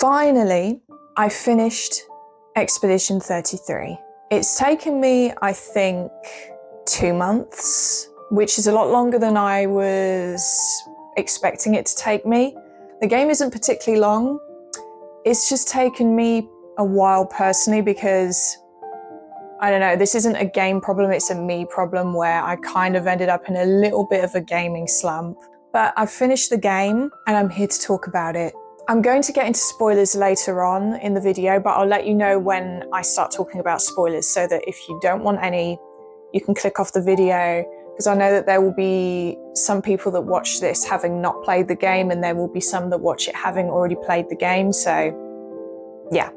Finally, I finished Expedition 33. It's taken me, I think, 2 months, which is a lot longer than I was expecting it to take me. The game isn't particularly long. It's just taken me a while personally because, I don't know, this isn't a game problem, it's a me problem where I kind of ended up in a little bit of a gaming slump. But I've finished the game and I'm here to talk about it. I'm going to get into spoilers later on in the video, but I'll let you know when I start talking about spoilers so that if you don't want any, you can click off the video, because I know that there will be some people that watch this having not played the game and there will be some that watch it having already played the game, so yeah,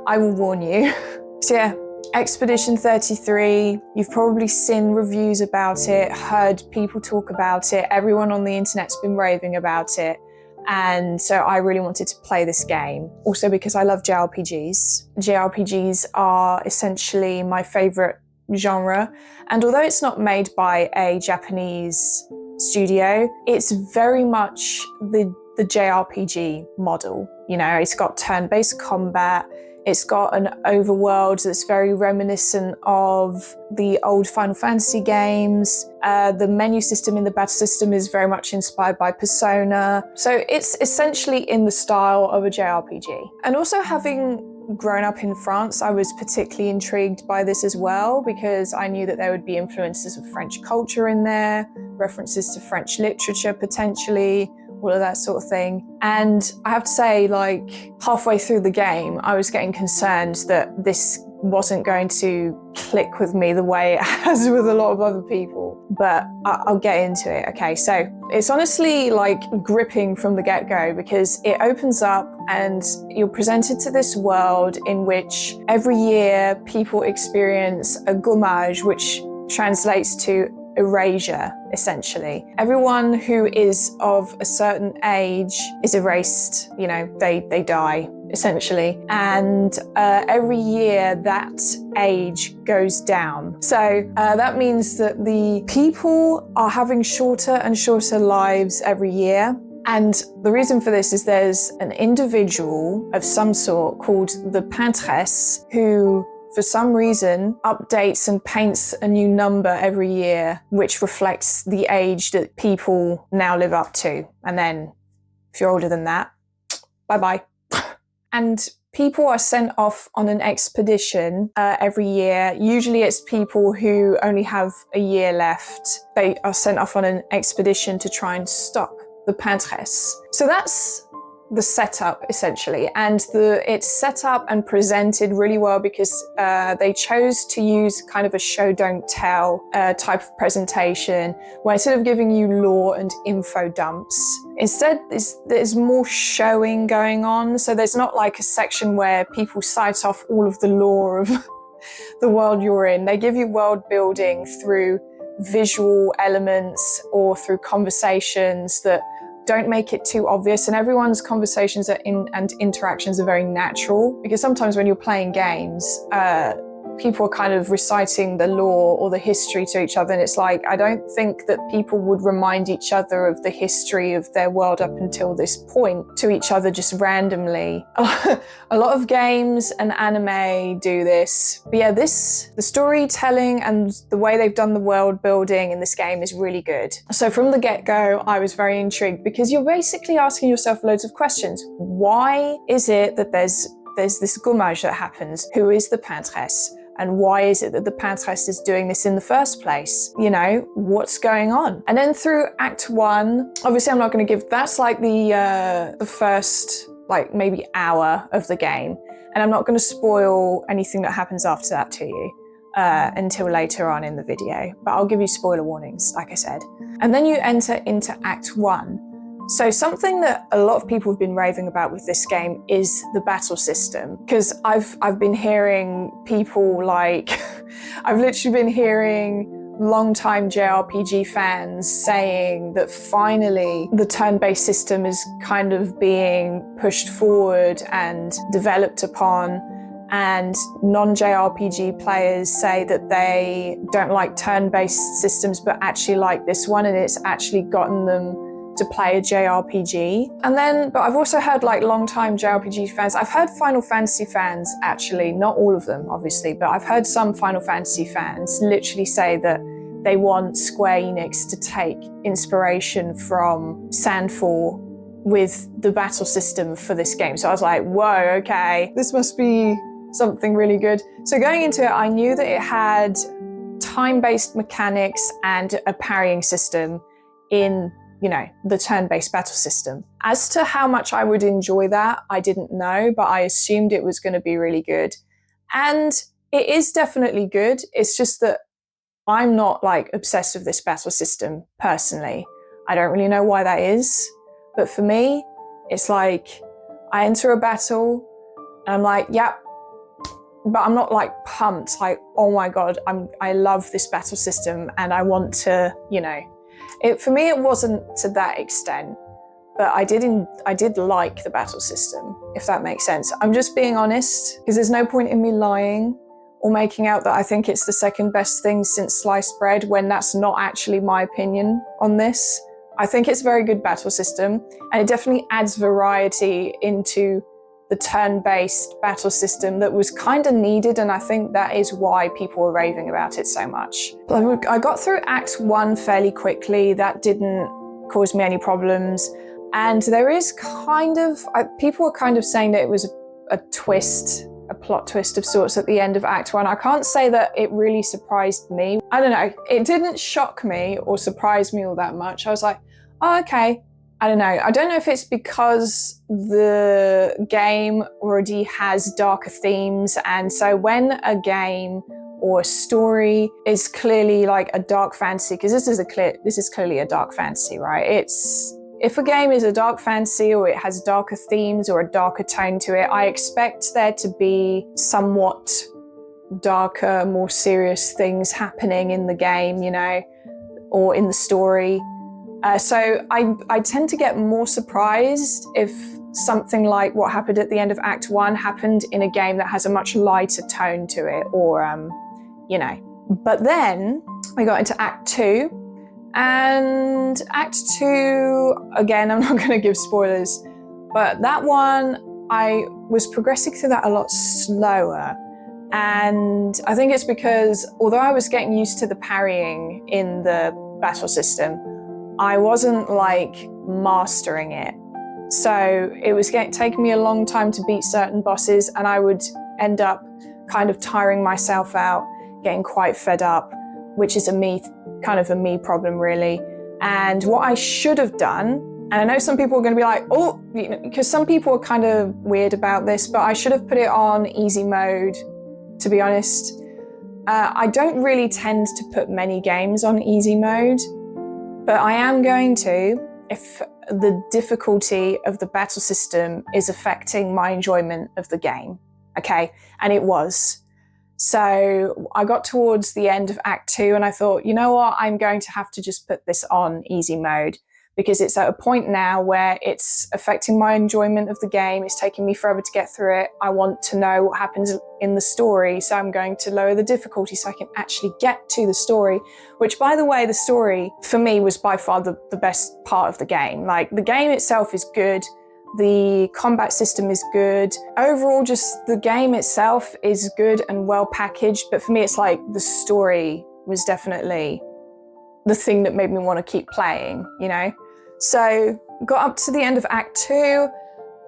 I will warn you. So yeah, Expedition 33, you've probably seen reviews about it, heard people talk about it, everyone on the internet's been raving about it. And so I really wanted to play this game. Also because I love JRPGs. JRPGs are essentially my favorite genre. And although it's not made by a Japanese studio, it's very much the JRPG model. You know, it's got turn-based combat. It's got an overworld that's very reminiscent of the old Final Fantasy games. The menu system in the battle system is very much inspired by Persona. So it's essentially in the style of a JRPG. And also, having grown up in France, I was particularly intrigued by this as well, because I knew that there would be influences of French culture in there, references to French literature potentially, all of that sort of thing. And I have to say, like, halfway through the game, I was getting concerned that this wasn't going to click with me the way it has with a lot of other people. But I'll get into it. Okay, so it's honestly like gripping from the get-go, because it opens up and you're presented to this world in which every year people experience a gommage, which translates to erasure, essentially. Everyone who is of a certain age is erased, you know, they die, essentially. And every year that age goes down. So that means that the people are having shorter and shorter lives every year. And the reason for this is there's an individual of some sort called the Peintresse who, for some reason, updates and paints a new number every year, which reflects the age that people now live up to. And then if you're older than that, bye-bye. And people are sent off on an expedition every year. Usually it's people who only have a year left. They are sent off on an expedition to try and stop the Peintresse. So that's the setup, essentially, and it's set up and presented really well because they chose to use kind of a show don't tell type of presentation, where instead of giving you lore and info dumps, instead there's more showing going on. So there's not like a section where people cite off all of the lore of the world you're in. They give you world building through visual elements or through conversations that don't make it too obvious, and everyone's conversations and interactions are very natural, because sometimes when you're playing games, people are kind of reciting the lore or the history to each other, and it's like, I don't think that people would remind each other of the history of their world up until this point to each other just randomly. A lot of games and anime do this, but yeah, the storytelling and the way they've done the world building in this game is really good. So from the get-go, I was very intrigued, because you're basically asking yourself loads of questions. Why is it that there's this gommage that happens? Who is the Peintresse? And why is it that the Peintresse is doing this in the first place? You know, what's going on? And then through Act 1, obviously I'm not going to give, that's like the first, like, maybe hour of the game. And I'm not going to spoil anything that happens after that to you until later on in the video. But I'll give you spoiler warnings, like I said. And then you enter into Act 1. So something that a lot of people have been raving about with this game is the battle system, because I've been hearing people like, I've literally been hearing longtime JRPG fans saying that finally the turn-based system is kind of being pushed forward and developed upon, and non-JRPG players say that they don't like turn-based systems but actually like this one, and it's actually gotten them to play a JRPG. But I've also heard like long-time JRPG fans. I've heard Final Fantasy fans, actually, not all of them, obviously, but I've heard some Final Fantasy fans literally say that they want Square Enix to take inspiration from Sandfall with the battle system for this game. So I was like, whoa, okay, this must be something really good. So going into it, I knew that it had time-based mechanics and a parrying system in, the turn-based battle system. As to how much I would enjoy that, I didn't know, but I assumed it was going to be really good. And it is definitely good. It's just that I'm not like obsessed with this battle system personally. I don't really know why that is, but for me, it's like I enter a battle and I'm like, yep, but I'm not like pumped, like, oh my God, I love this battle system and I want to, for me, it wasn't to that extent, but I did like the battle system, if that makes sense. I'm just being honest, because there's no point in me lying or making out that I think it's the second best thing since sliced bread when that's not actually my opinion on this. I think it's a very good battle system, and it definitely adds variety into the turn-based battle system that was kind of needed, and I think that is why people were raving about it so much. I got through Act 1 fairly quickly. That didn't cause me any problems. And there is people were kind of saying that it was a plot twist of sorts at the end of Act 1. I can't say that it really surprised me. I don't know, it didn't shock me or surprise me all that much. I was like, oh, okay. I don't know. I don't know if it's because the game already has darker themes, and so when a game or a story is clearly like a dark fantasy, because this is clearly a dark fantasy, right? If a game is a dark fantasy or it has darker themes or a darker tone to it, I expect there to be somewhat darker, more serious things happening in the game, or in the story. So I tend to get more surprised if something like what happened at the end of Act 1 happened in a game that has a much lighter tone to it, or, But then we got into Act 2, and Act 2, again, I'm not going to give spoilers, but that one, I was progressing through that a lot slower. And I think it's because, although I was getting used to the parrying in the battle system, I wasn't like mastering it. So it was taking me a long time to beat certain bosses, and I would end up kind of tiring myself out, getting quite fed up, which is a me problem really. And what I should have done, and I know some people are going to be like, oh, because some people are kind of weird about this, but I should have put it on easy mode, to be honest. I don't really tend to put many games on easy mode, but I am going to if the difficulty of the battle system is affecting my enjoyment of the game, okay? And it was. So I got towards the end of Act 2 and I thought, you know what, I'm going to have to just put this on easy mode, because it's at a point now where it's affecting my enjoyment of the game. It's taking me forever to get through it. I want to know what happens in the story, so I'm going to lower the difficulty so I can actually get to the story, which, by the way, the story for me was by far the best part of the game. Like, the game itself is good. The combat system is good. Overall, just the game itself is good and well packaged. But for me, it's like the story was definitely the thing that made me want to keep playing, So got up to the end of Act 2,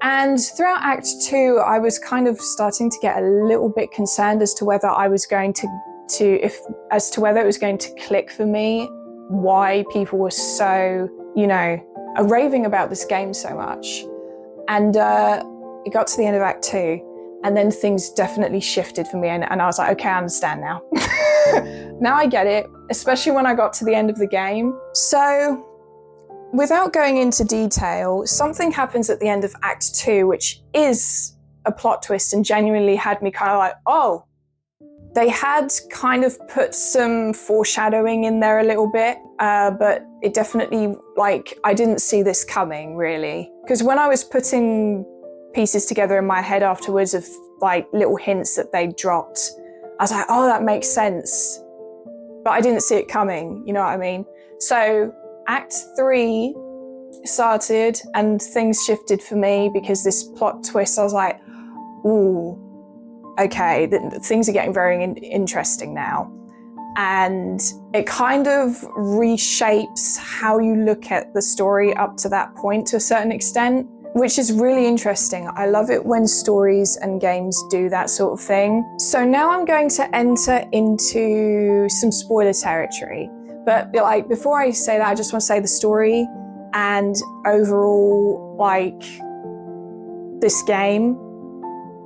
and throughout Act 2, I was kind of starting to get a little bit concerned as to whether I was going whether it was going to click for me, why people were so, raving about this game so much. And it got to the end of Act 2, and then things definitely shifted for me, and I was like, okay, I understand now. Now I get it, especially when I got to the end of the game. So, without going into detail, something happens at the end of Act 2, which is a plot twist and genuinely had me kind of like, oh. They had kind of put some foreshadowing in there a little bit, but it definitely, I didn't see this coming, really. Because when I was putting pieces together in my head afterwards of, little hints that they dropped, I was like, oh, that makes sense. But I didn't see it coming, you know what I mean? So Act 3 started and things shifted for me because this plot twist, I was like, ooh, okay, things are getting very interesting now. And it kind of reshapes how you look at the story up to that point to a certain extent, which is really interesting. I love it when stories and games do that sort of thing. So now I'm going to enter into some spoiler territory. But like, before I say that, I just want to say the story and overall, like, this game,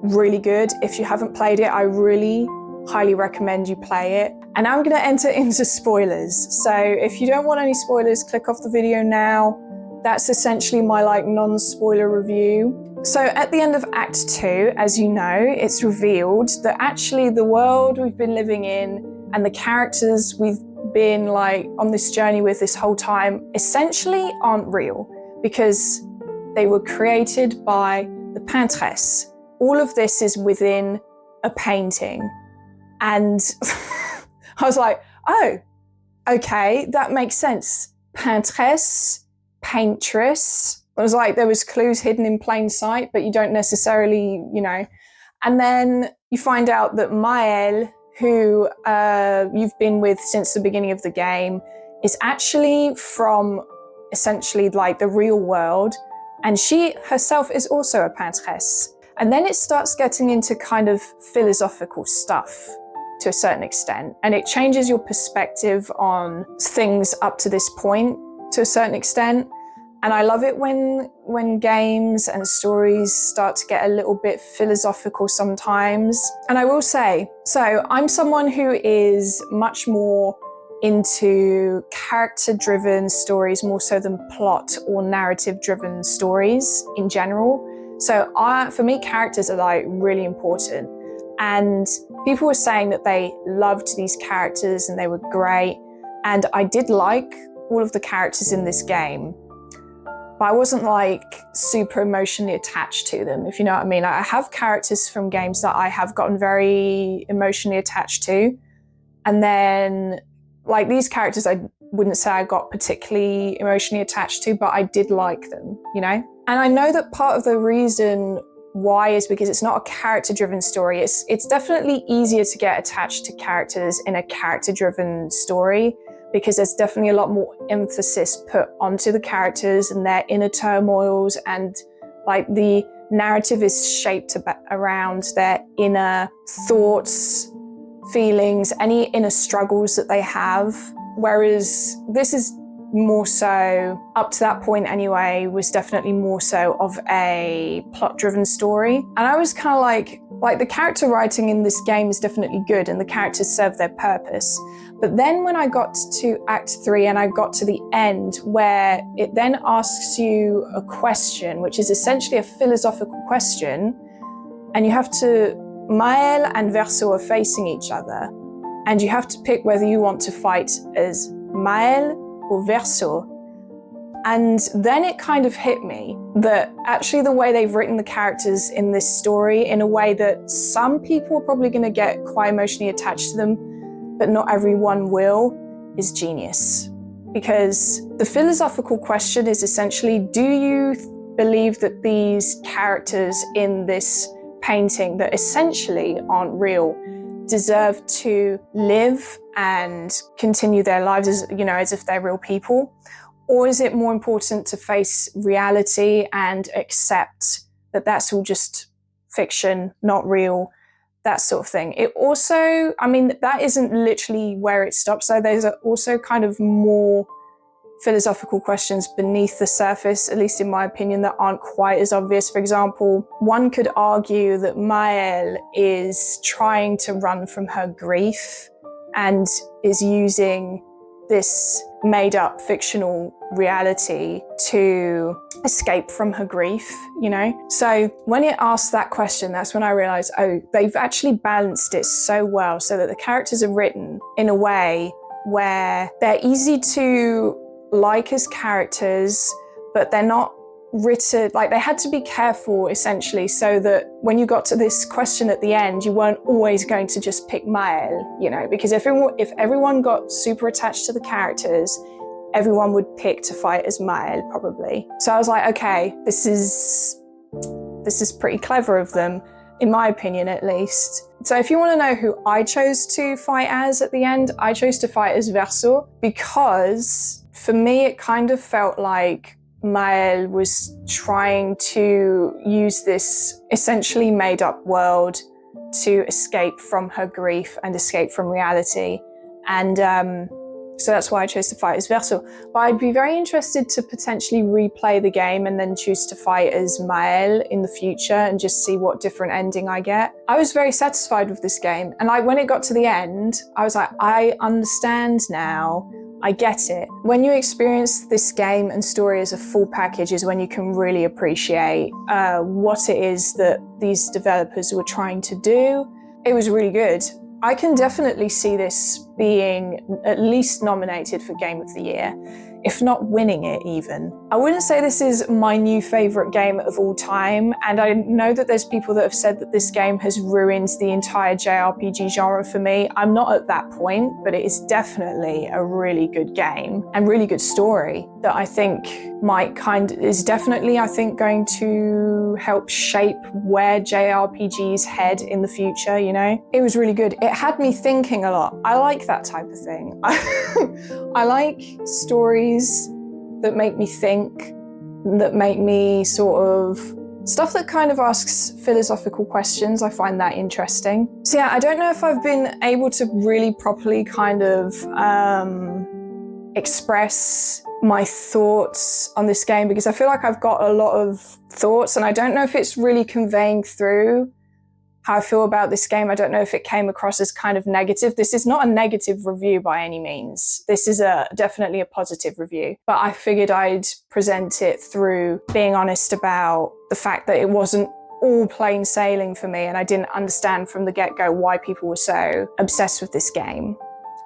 really good. If you haven't played it, I really highly recommend you play it. And now I'm going to enter into spoilers. So if you don't want any spoilers, click off the video now. That's essentially my like non-spoiler review. So at the end of Act 2, as you know, it's revealed that actually the world we've been living in and the characters we've been like on this journey with this whole time essentially aren't real, because they were created by the paintress. All of this is within a painting. And I was like, oh, okay, that makes sense. Paintress, paintress. It was like there was clues hidden in plain sight, but you don't necessarily, you know. And then you find out that Maëlle, who you've been with since the beginning of the game, is actually from essentially like the real world. And she herself is also a paintress. And then it starts getting into kind of philosophical stuff to a certain extent. And it changes your perspective on things up to this point to a certain extent. And I love it when games and stories start to get a little bit philosophical sometimes. And I will say, so I'm someone who is much more into character-driven stories more so than plot or narrative-driven stories in general. So for me, characters are like really important. And people were saying that they loved these characters and they were great. And I did like all of the characters in this game, but I wasn't like super emotionally attached to them, if you know what I mean. I have characters from games that I have gotten very emotionally attached to. And then like these characters, I wouldn't say I got particularly emotionally attached to, but I did like them, you know? And I know that part of the reason why is because it's not a character-driven story. It's definitely easier to get attached to characters in a character-driven story, because there's definitely a lot more emphasis put onto the characters and their inner turmoils, and like the narrative is shaped around their inner thoughts, feelings, any inner struggles that they have. Whereas this is more so, up to that point anyway, was definitely more so of a plot-driven story. And I was kind of like the character writing in this game is definitely good and the characters serve their purpose. But then when I got to Act 3 and I got to the end where it then asks you a question, which is essentially a philosophical question, and you have to, Maëlle and Verso are facing each other, and you have to pick whether you want to fight as Maëlle or Verso. And then it kind of hit me that actually the way they've written the characters in this story in a way that some people are probably going to get quite emotionally attached to them, but not everyone will, is genius. Because the philosophical question is essentially, do you believe that these characters in this painting that essentially aren't real deserve to live and continue their lives as, you know, as if they're real people? Or is it more important to face reality and accept that that's all just fiction, not real, that sort of thing? It also, I mean, that isn't literally where it stops. So there's also kind of more philosophical questions beneath the surface, at least in my opinion, that aren't quite as obvious. For example, one could argue that Maëlle is trying to run from her grief and is using this made-up fictional reality to escape from her grief, you know? So when it asked that question, that's when I realized, oh, they've actually balanced it so well so that the characters are written in a way where they're easy to like as characters, but they're not written, like they had to be careful essentially so that when you got to this question at the end, you weren't always going to just pick Maëlle, you know, because if everyone got super attached to the characters, everyone would pick to fight as Mael, probably. So I was like, okay, this is pretty clever of them, in my opinion at least. So if you want to know who I chose to fight as at the end, I chose to fight as Verso, because for me it kind of felt like Mael was trying to use this essentially made-up world to escape from her grief and escape from reality. And so that's why I chose to fight as Verso. But I'd be very interested to potentially replay the game and then choose to fight as Mael in the future and just see what different ending I get. I was very satisfied with this game. And when it got to the end, I was like, I understand now. I get it. When you experience this game and story as a full package is when you can really appreciate what it is that these developers were trying to do. It was really good. I can definitely see this being at least nominated for Game of the Year, if not winning it even. I wouldn't say this is my new favorite game of all time, and I know that there's people that have said that this game has ruined the entire JRPG genre for me. I'm not at that point, but it is definitely a really good game and really good story that I think is definitely, I think, going to help shape where JRPGs head in the future, you know? It was really good. It had me thinking a lot. I like that type of thing. I like stories that make me think, that make me sort of, stuff that kind of asks philosophical questions. I find that interesting. So yeah, I don't know if I've been able to really properly kind of express my thoughts on this game, because I feel like I've got a lot of thoughts and I don't know if it's really conveying through how I feel about this game. I don't know if it came across as kind of negative. This is not a negative review by any means. This is definitely a positive review. But I figured I'd present it through being honest about the fact that it wasn't all plain sailing for me and I didn't understand from the get-go why people were so obsessed with this game.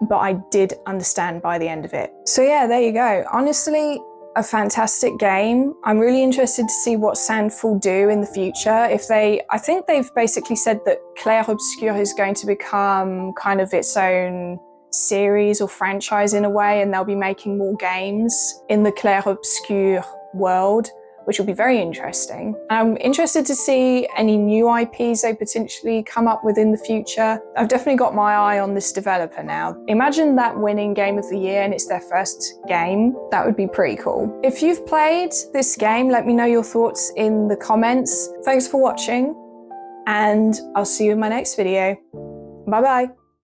But I did understand by the end of it. So yeah, there you go. Honestly, a fantastic game. I'm really interested to see what Sandfall do in the future. I think they've basically said that Clair Obscur is going to become kind of its own series or franchise in a way, and they'll be making more games in the Clair Obscur world, which will be very interesting. I'm interested to see any new IPs they potentially come up with in the future. I've definitely got my eye on this developer now. Imagine that winning Game of the Year and it's their first game. That would be pretty cool. If you've played this game, let me know your thoughts in the comments. Thanks for watching, and I'll see you in my next video. Bye bye.